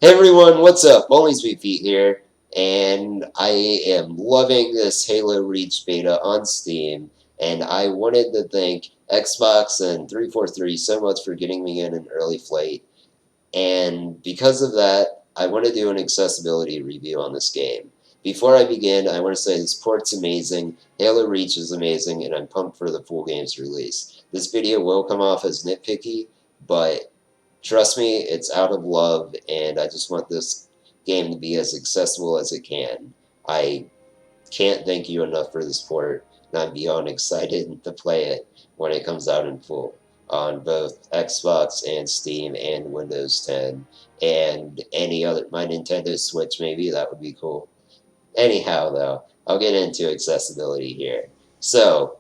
Hey everyone, what's up? Only Sweet Feet here, and I am loving this Halo Reach beta on Steam, and I wanted to thank Xbox and 343 so much for getting me in an early flight, and because of that, I want to do an accessibility review on this game. Before I begin, I want to say this port's amazing, Halo Reach is amazing, and I'm pumped for the full game's release. This video will come off as nitpicky, but trust me, it's out of love, and I just want this game to be as accessible as it can. I can't thank you enough for this port, and I'm beyond excited to play it when it comes out in full on both Xbox and Steam and Windows 10 and any other, my Nintendo Switch maybe, that would be cool. Anyhow, though, I'll get into accessibility here. So,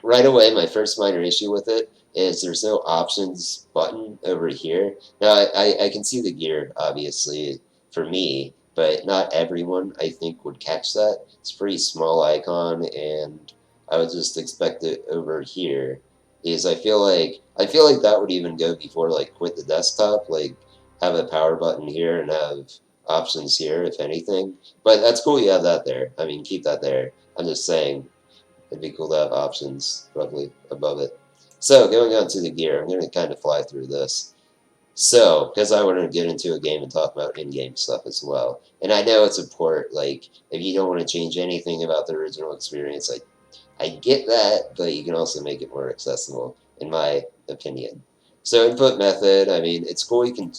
right away, my first minor issue with it is there's no options button over here. Now, I can see the gear, obviously, for me, but not everyone, I think, would catch that. It's a pretty small icon, and I would just expect it over here. Is I feel like that would even go before like quit the desktop, like have a power button here and have options here, if anything. But that's cool you have that there. I mean, keep that there. I'm just saying it'd be cool to have options roughly above it. So going on to the gear, I'm going to kind of fly through this. So, because I want to get into a game and talk about in-game stuff as well. And I know it's a port, like, if you don't want to change anything about the original experience, I get that, but you can also make it more accessible, in my opinion. So input method, I mean, it's cool you can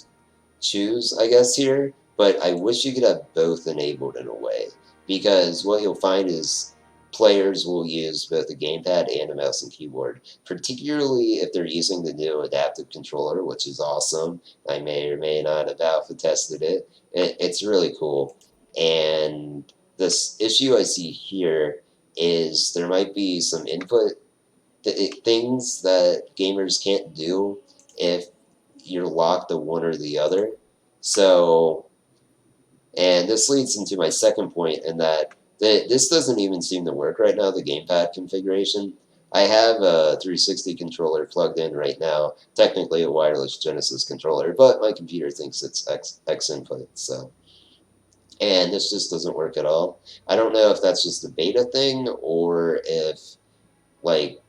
choose, I guess, here, but I wish you could have both enabled in a way, because what you'll find is players will use both a gamepad and a mouse and keyboard, particularly if they're using the new adaptive controller, which is awesome. I may or may not have alpha tested it's really cool. And this issue I see here is there might be some input things that gamers can't do if you're locked to one or the other. So, and this leads into my second point in that this doesn't even seem to work right now, the gamepad configuration. I have a 360 controller plugged in right now, technically a wireless Genesis controller, but my computer thinks it's X input, so. And this just doesn't work at all. I don't know if that's just a beta thing or if, like,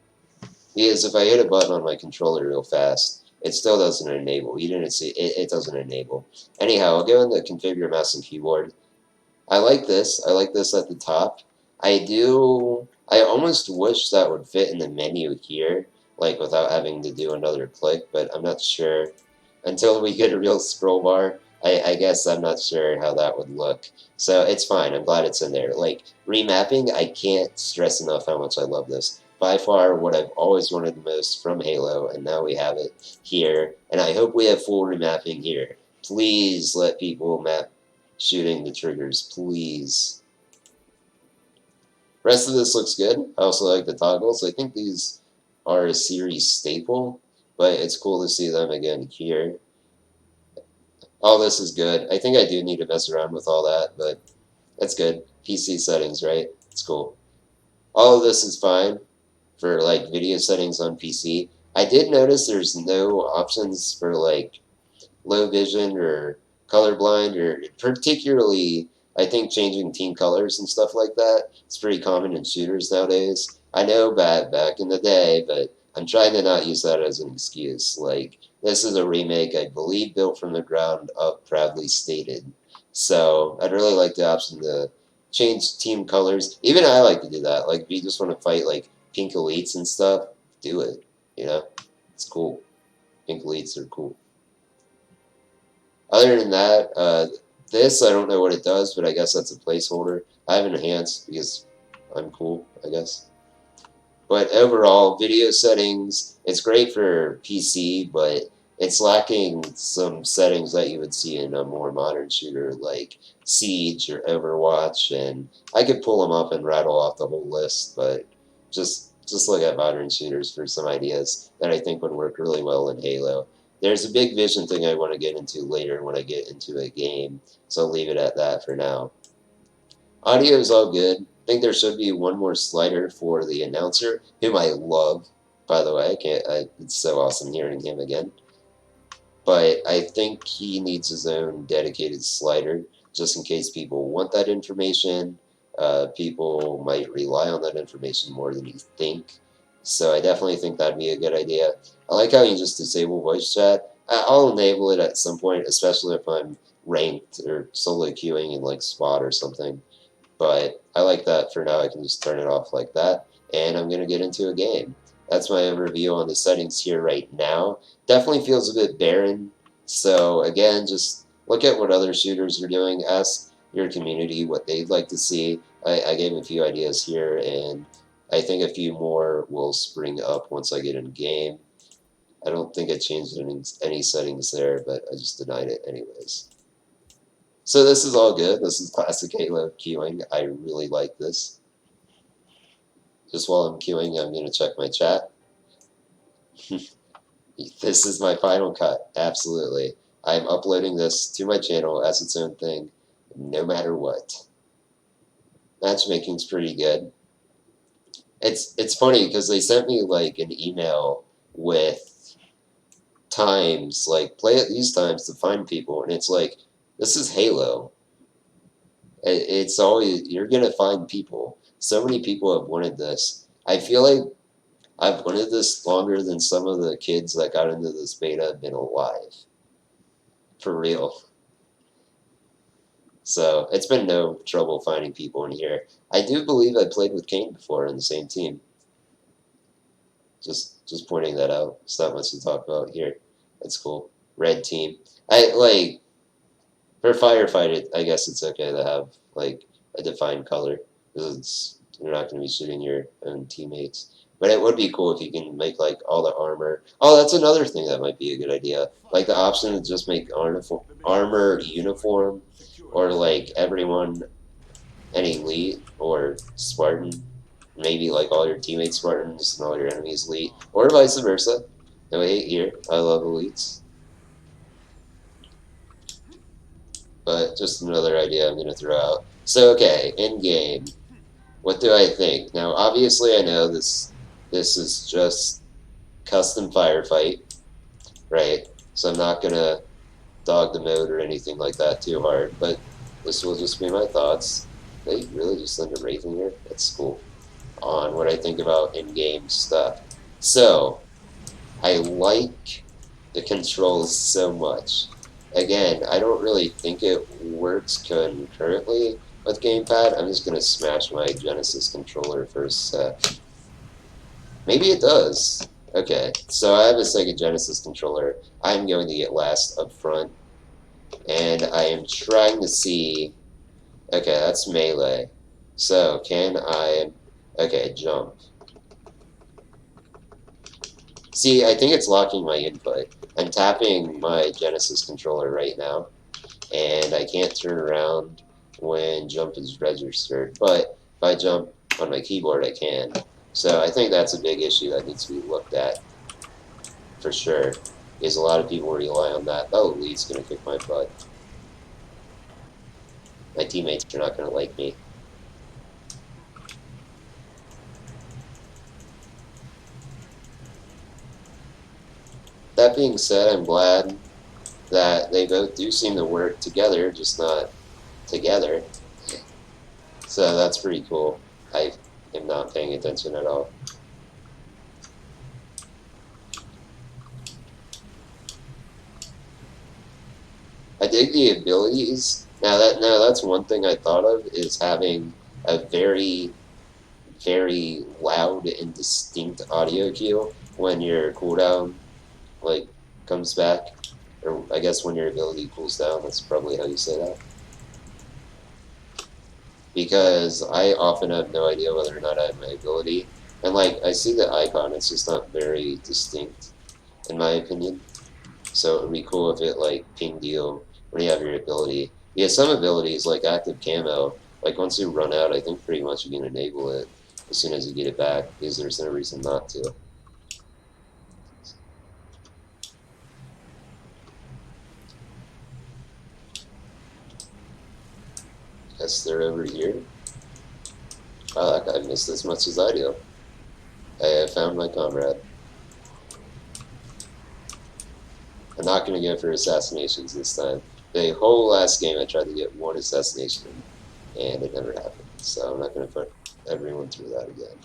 because if I hit a button on my controller real fast, it still doesn't enable. You didn't see it doesn't enable. Anyhow, I'll go into configure mouse and keyboard. I like this. I like this at the top. I almost wish that would fit in the menu here, like without having to do another click, but I'm not sure. Until we get a real scroll bar, I guess I'm not sure how that would look. So it's fine. I'm glad it's in there. Like, remapping, I can't stress enough how much I love this. By far what I've always wanted the most from Halo, and now we have it here. And I hope we have full remapping here. Please let people map shooting the triggers, please. Rest of this looks good. I also like the toggles. I think these are a series staple, but it's cool to see them again here. All this is good. I think I do need to mess around with all that, but that's good. PC settings, right? It's cool. All of this is fine for like video settings on PC. I did notice there's no options for like low vision or colorblind, or particularly I think changing team colors and stuff like that. It's pretty common in shooters nowadays. I know back in the day, but I'm trying to not use that as an excuse. Like, this is a remake, I believe, built from the ground up, proudly stated. So I'd really like the option to change team colors. Even I like to do that. Like, if you just want to fight like pink elites and stuff, do it. You know, it's cool. Pink elites are cool. Other than that, this, I don't know what it does, but I guess that's a placeholder. I have enhanced because I'm cool, I guess. But overall, video settings, it's great for PC, but it's lacking some settings that you would see in a more modern shooter like Siege or Overwatch, and I could pull them up and rattle off the whole list, but just look at modern shooters for some ideas that I think would work really well in Halo. There's a big vision thing I want to get into later when I get into a game, so I'll leave it at that for now. Audio is all good. I think there should be one more slider for the announcer, whom I love, by the way. It's so awesome hearing him again. but I think he needs his own dedicated slider just in case people want that information. People might rely on that information more than you think. So I definitely think that'd be a good idea. I like how you just disable voice chat. I'll enable it at some point, especially if I'm ranked or solo queuing in like SWAT or something. But I like that for now. I can just turn it off like that, and I'm going to get into a game. That's my overview on the settings here right now. Definitely feels a bit barren. So again, just look at what other shooters are doing. Ask your community what they'd like to see. I gave a few ideas here, and I think a few more will spring up once I get in game. I don't think I changed any settings there, but I just denied it anyways. So this is all good. This is classic Halo queuing. I really like this. Just while I'm queuing, I'm going to check my chat. This is my final cut. Absolutely. I'm uploading this to my channel as its own thing, no matter what. Matchmaking's pretty good. It's funny because they sent me like an email with times, like play at these times to find people, and it's like, this is Halo. It's always, you're going to find people. So many people have wanted this. I feel like I've wanted this longer than some of the kids that got into this beta have been alive. For real. So it's been no trouble finding people in here. I do believe I played with Kane before in the same team. Just pointing that out. It's not much to talk about here. That's cool. Red team. I like for firefight. I guess it's okay to have like a defined color because you're not going to be shooting your own teammates. But it would be cool if you can make like all the armor. Oh, that's another thing that might be a good idea. Like the option to just make armor uniform, or like everyone an elite or Spartan. Maybe like all your teammates Spartans and all your enemies elite, or vice versa. No hate here. I love elites. But just another idea I'm going to throw out. So, okay, in game, what do I think? Now, obviously, I know this is just custom firefight, right? So I'm not going to dog the mode or anything like that too hard, but this will just be my thoughts. They really just send a Wraith in here? That's cool. On what I think about in-game stuff. So, I like the controls so much. Again, I don't really think it works concurrently with gamepad. I'm just going to smash my Genesis controller first. Maybe it does. Okay, so I have a Sega Genesis controller. I'm going to get last up front. And I am trying to see... Okay, that's melee. So, can I... Okay, jump. See, I think it's locking my input. I'm tapping my Genesis controller right now, and I can't turn around when jump is registered, but if I jump on my keyboard, I can. So I think that's a big issue that needs to be looked at, for sure, because a lot of people rely on that. Oh, Lee's going to kick my butt. My teammates are not going to like me. That being said, I'm glad that they both do seem to work together, just not together. So that's pretty cool. I am not paying attention at all. I dig the abilities. Now that's one thing I thought of, is having a very, very loud and distinct audio cue when your cooldown like comes back, or I guess when your ability cools down. That's probably how you say that. Because I often have no idea whether or not I have my ability, and like I see the icon, it's just not very distinct, in my opinion. So it would be cool if it like pinged you when you have your ability. Yeah, some abilities like active camo, like once you run out, I think pretty much you can enable it as soon as you get it back, because there's no reason not to. Guess they're over here. Oh, that guy missed as much as I do. I have found my comrade. I'm not going to go for assassinations this time. The whole last game I tried to get one assassination, and it never happened. So I'm not going to put everyone through that again.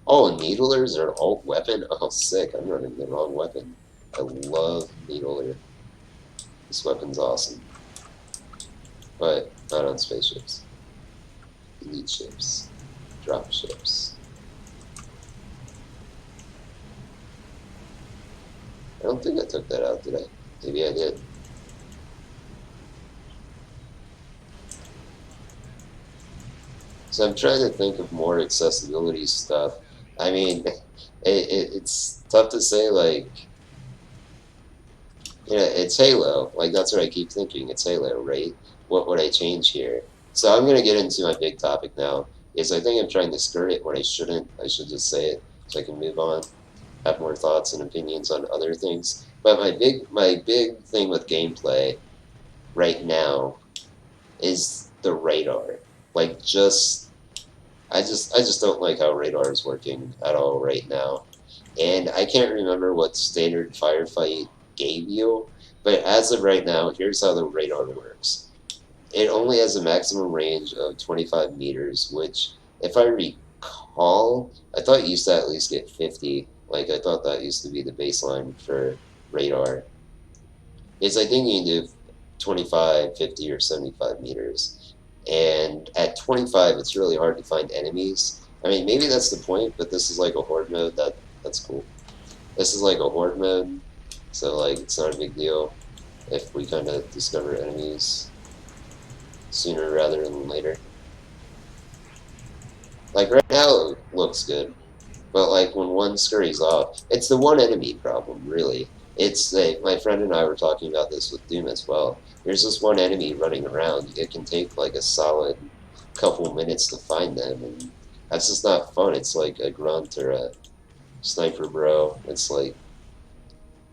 Oh, Needlers are alt weapon? Oh, sick. I'm running the wrong weapon. I love Needler. This weapon's awesome. But not on spaceships. Elite ships. Drop ships. I don't think I took that out, did I? Maybe I did. So I'm trying to think of more accessibility stuff. I mean, it's tough to say, like, it's Halo. Like, that's what I keep thinking. It's Halo, right? What would I change here? So I'm going to get into my big topic now, is I think I'm trying to skirt it when I shouldn't. I should just say it so I can move on, have more thoughts and opinions on other things. But my big thing with gameplay right now is the radar. Like, I just don't like how radar is working at all right now. And I can't remember what standard firefight gave you, but as of right now, here's how the radar works. It only has a maximum range of 25 meters, which, if I recall, I thought you used to at least get 50. Like, I thought that used to be the baseline for radar. Is I think you can do 25, 50, or 75 meters. And at 25, it's really hard to find enemies. I mean, maybe that's the point, but this is like a horde mode. That's cool. This is like a horde mode, so like it's not a big deal if we kind of discover enemies sooner rather than later. Like right now, it looks good. But like when one scurries off, it's the one enemy problem, really. It's like my friend and I were talking about this with Doom as well. There's this one enemy running around. It can take like a solid couple minutes to find them, and that's just not fun. It's like a grunt or a sniper bro. It's like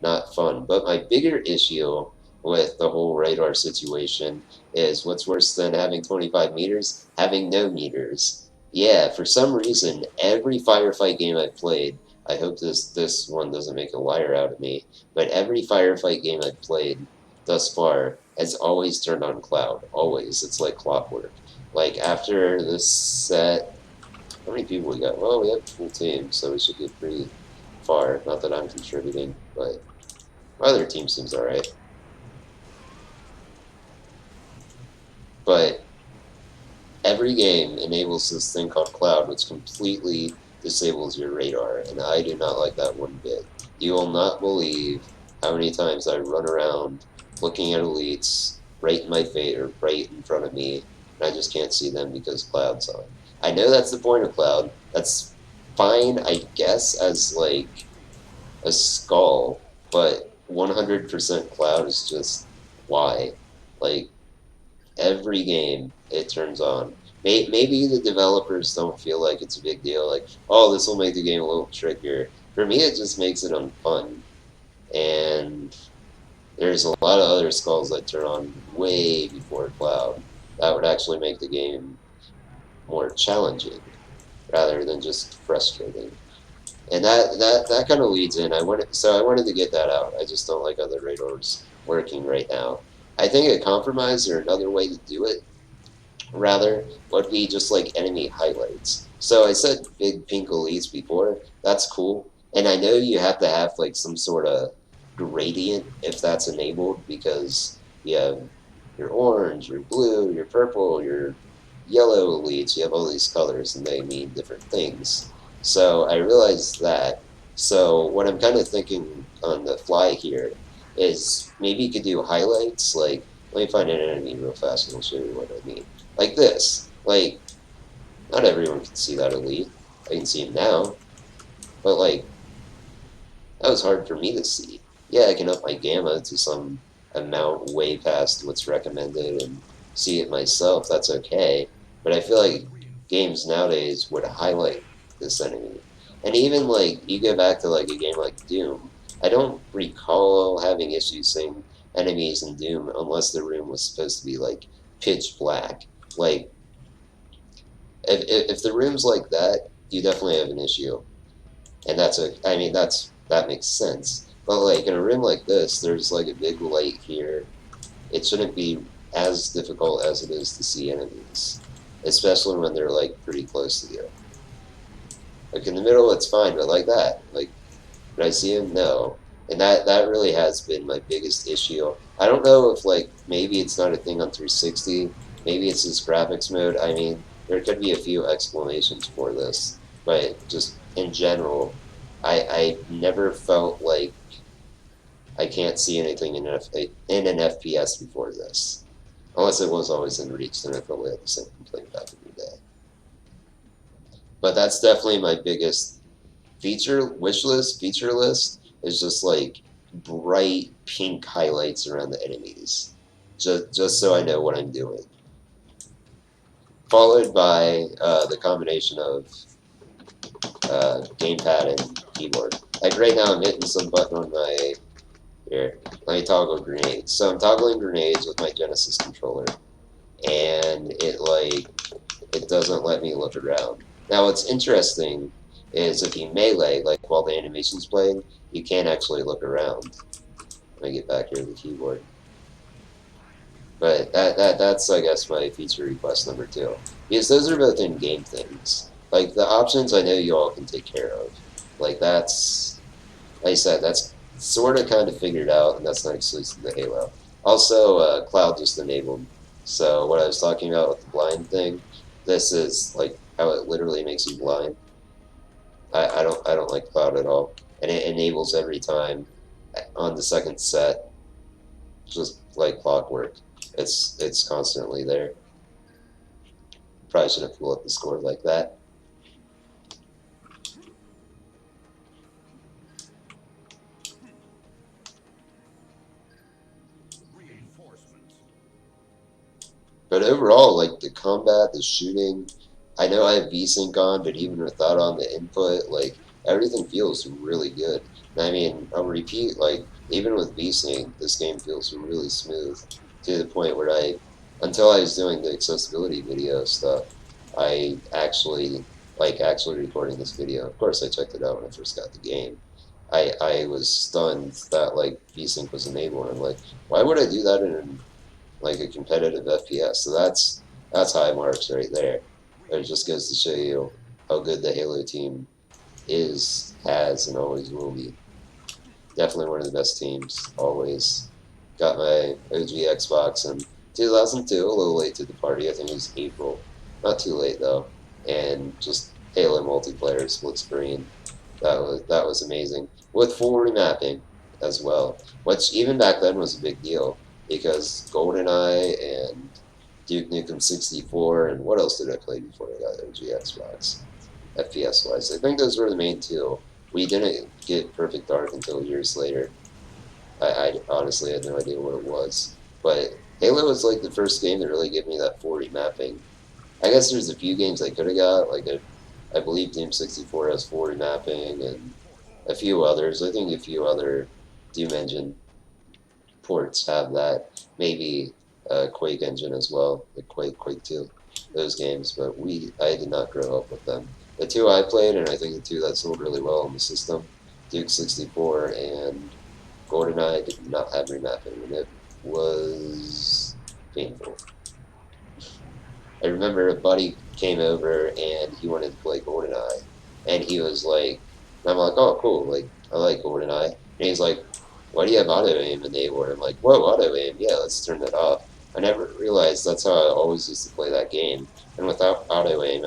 not fun. But my bigger issue with the whole radar situation is what's worse than having 25 meters? Having no meters. Yeah, for some reason, every firefight game I've played, I hope this one doesn't make a liar out of me, but every firefight game I've played thus far has always turned on cloud. Always. It's like clockwork. Like after this set, how many people we got? Well, we have a full team, so we should get pretty far. Not that I'm contributing, but my other team seems alright. But every game enables this thing called cloud, which completely disables your radar, and I do not like that one bit. You will not believe how many times I run around looking at elites right in my face or right in front of me, and I just can't see them because cloud's on. I know that's the point of cloud. That's fine, I guess, as like a skull, but 100% cloud is just why. Like, every game it turns on. Maybe the developers don't feel like it's a big deal, like, oh, this will make the game a little trickier. For me, it just makes it unfun. And there's a lot of other skulls that turn on way before cloud. That would actually make the game more challenging rather than just frustrating. And that kind of leads in. I wanted to get that out. I just don't like how the radar's working right now. I think a compromise or another way to do it, rather, would be just like enemy highlights. So I said big pink elites before. That's cool. And I know you have to have like some sort of gradient if that's enabled because you have your orange, your blue, your purple, your yellow elites. You have all these colors and they mean different things. So I realized that. So what I'm kind of thinking on the fly here is maybe you could do highlights. Like, let me find an enemy real fast and I'll show you what I mean. Like this. Like, not everyone can see that elite. I can see him now. But like, that was hard for me to see. Yeah, I can up my gamma to some amount way past what's recommended and see it myself. That's okay. But I feel like games nowadays would highlight this enemy. And even like you go back to like a game like Doom, I don't recall having issues seeing enemies in Doom unless the room was supposed to be like pitch black. Like If the room's like that, you definitely have an issue, and I mean that makes sense. But like in a room like this, there's like a big light here. It shouldn't be as difficult as it is to see enemies, especially when they're like pretty close to you. Like in the middle, it's fine, but like that, like did I see him? No. And that really has been my biggest issue. I don't know if like maybe it's not a thing on 360. Maybe it's this graphics mode. I mean, there could be a few explanations for this, but just in general, I never felt like I can't see anything in an FPS before this, unless it was always in Reach. Then I probably had the same complaint back in the day. But that's definitely my biggest feature list is just like bright pink highlights around the enemies, just so I know what I'm doing. Followed by the combination of gamepad and keyboard. Like right now, I'm hitting some button on my here. Let me toggle grenades. So I'm toggling grenades with my Genesis controller, and it doesn't let me look around. Now, what's interesting is if you melee, like while the animation's playing, you can't actually look around. Let me get back here to the keyboard. But that's I guess my feature request number 2. Because those are both in-game things. Like the options I know you all can take care of. Like that's like I said, that's sort of kind of figured out, and that's not exclusive to Halo. Also, Cloud just enabled. So what I was talking about with the blind thing, this is like how it literally makes you blind. I don't like Cloud at all, and it enables every time on the second set, just like clockwork. It's constantly there. Probably shouldn't pull up the score like that. But overall, like the combat, the shooting, I know I have VSync on, but even with that on the input, like everything feels really good. And I mean, I'll repeat, like even with VSync, this game feels really smooth to the point where until I was doing the accessibility video stuff, I actually actually recording this video. Of course, I checked it out when I first got the game. I was stunned that like VSync was enabled. I'm like, why would I do that in like a competitive FPS? So that's high marks right there. It just goes to show you how good the Halo team is, has, and always will be. Definitely one of the best teams, always. Got my OG Xbox in 2002, a little late to the party. I think it was April. Not too late though. And just Halo multiplayer, split screen. That was amazing. With full remapping as well, which even back then was a big deal because GoldenEye and Duke Nukem 64 and what else did I play before I got OG Xbox? FPS wise, I think those were the main two. We didn't get Perfect Dark until years later. I honestly had no idea what it was, but Halo was like the first game that really gave me that full remapping. I guess there's a few games I could have got, like I believe Doom 64 has full remapping and a few others. I think a few other Doom Engine ports have that. Maybe Quake Engine as well, like Quake 2, those games. But I did not grow up with them. The two I played, and I think the two that sold really well on the system, Duke 64 and GoldenEye, did not have remapping, and it was painful. I remember a buddy came over and he wanted to play GoldenEye, and he was like, and I'm like, oh cool, like I like GoldenEye, and he's like, why do you have auto aim enabled? I'm like, whoa, auto aim, yeah, let's turn that off. I never realized that's how I always used to play that game, and without auto aim,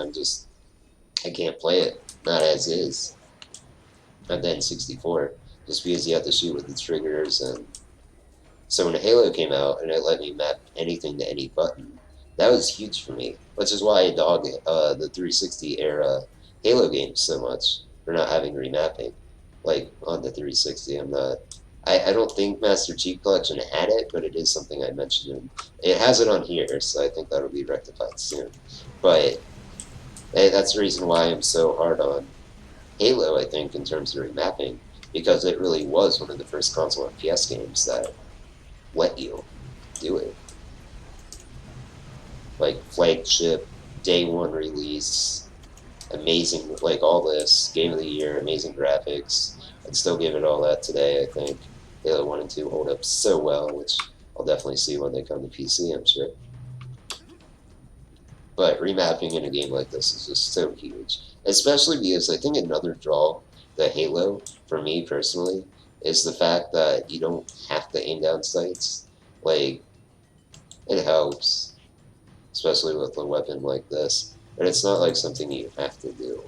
I can't play it, not as is. And then 64, just because you have to shoot with the triggers, and so when Halo came out and it let me map anything to any button, that was huge for me, which is why I dog the 360 era Halo games so much for not having remapping. Like on the 360, I don't think Master Chief Collection had it, but it is something I mentioned. It has it on here, so I think that'll be rectified soon. But that's the reason why I'm so hard on Halo, I think, in terms of remapping, because it really was one of the first console FPS games that let you do it. Like flagship day one release, amazing, like all this, game of the year, amazing graphics. I'd still give it all that today, I think. Halo 1 and 2 hold up so well, which I'll definitely see when they come to PC, I'm sure. But remapping in a game like this is just so huge. Especially because I think another draw to Halo, for me personally, is the fact that you don't have to aim down sights. Like, it helps, especially with a weapon like this. But it's not like something you have to do.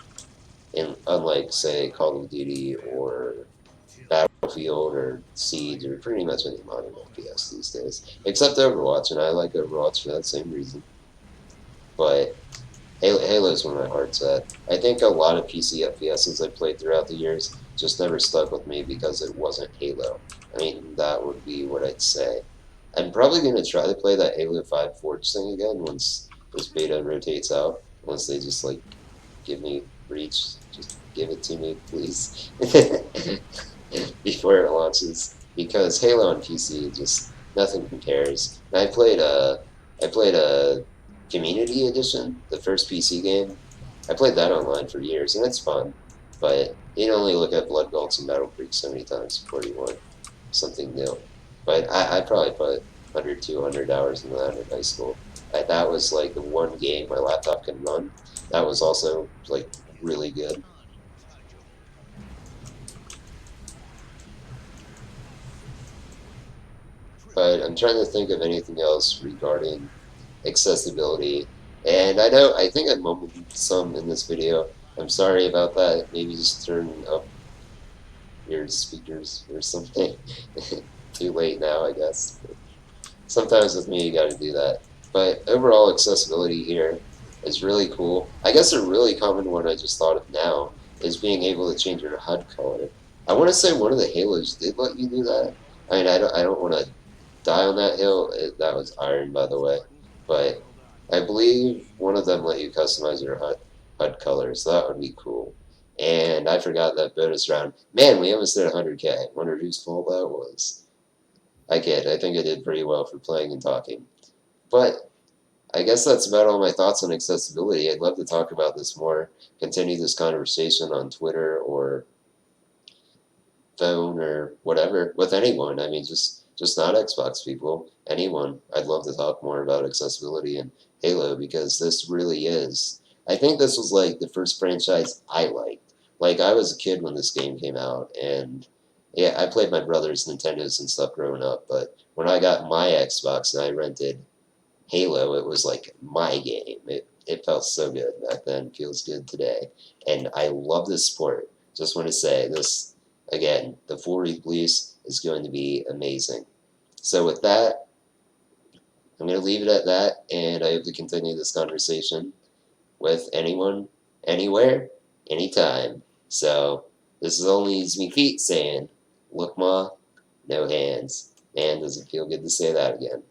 And unlike, say, Call of Duty or Battlefield or Siege or pretty much any modern FPS these days. Except Overwatch, and I like Overwatch for that same reason. But Halo is where my heart's at. I think a lot of PC FPSs I played throughout the years just never stuck with me because it wasn't Halo. I mean, that would be what I'd say. I'm probably going to try to play that Halo 5 Forge thing again once this beta rotates out. Once they just, like, give me Reach. Just give it to me, please. Before it launches. Because Halo on PC, just nothing compares. And I played a Community Edition, the first PC game. I played that online for years, and it's fun. But you can only look at Blood Gulch and Battle Creek so many times before you want something new. But I probably put 100, 200 hours into that in high school. That was like the one game my laptop could run. That was also like really good. But I'm trying to think of anything else regarding accessibility. And I think I mumbled some in this video. I'm sorry about that. Maybe just turn up your speakers or something. Too late now, I guess. But sometimes with me, you gotta do that. But overall accessibility here is really cool. I guess a really common one I just thought of now is being able to change your HUD color. I want to say one of the Halos did let you do that. I mean, I don't want to die on that hill. That was iron, by the way. But I believe one of them let you customize your HUD color, so that would be cool. And I forgot that bonus round. Man, we almost did 100K. Wonder whose fault that was. I kid. I think I did pretty well for playing and talking. But I guess that's about all my thoughts on accessibility. I'd love to talk about this more, continue this conversation on Twitter or phone or whatever with anyone. I mean, just not Xbox people, anyone. I'd love to talk more about accessibility and Halo because this really is. I think this was like the first franchise I liked. Like I was a kid when this game came out, and yeah, I played my brother's Nintendos and stuff growing up. But when I got my Xbox and I rented Halo, it was like my game. It felt so good back then. Feels good today, and I love this sport. Just want to say this again. The full release is going to be amazing. So with that, I'm going to leave it at that, and I hope to continue this conversation with anyone, anywhere, anytime. So this is only me feet saying, "Look, ma, no hands." Man, does it feel good to say that again.